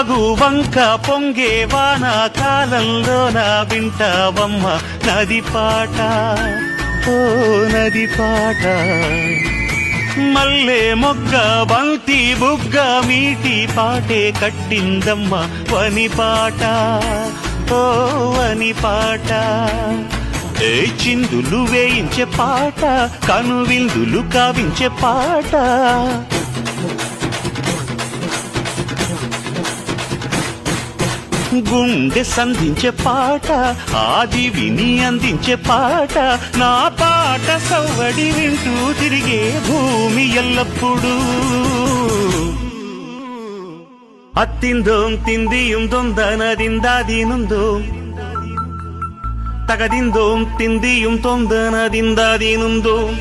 వాగు వంక పొంగే వాన కాలంలోన వింటావమ్మ నది పాట ఓ నది పాట మల్లె మొగ్గ బంతి బుగ్గ మీటి పాటే కట్టిందమ్మ వని పాట ఓ వని పాట ఏ చిందులు వేయించే పాట కనువిందులు కావించే పాట గుండె సంధించే పాట ఆది విని అందించే పాట నా పాట సవ్వడి వింటూ తిరిగే భూమి ఎల్లప్పుడూ అత్తిందోం తిందియుం దొందనదిందాదీనుందోం తగదిందోం తిందియుం తొందనదిందాదీనుందోం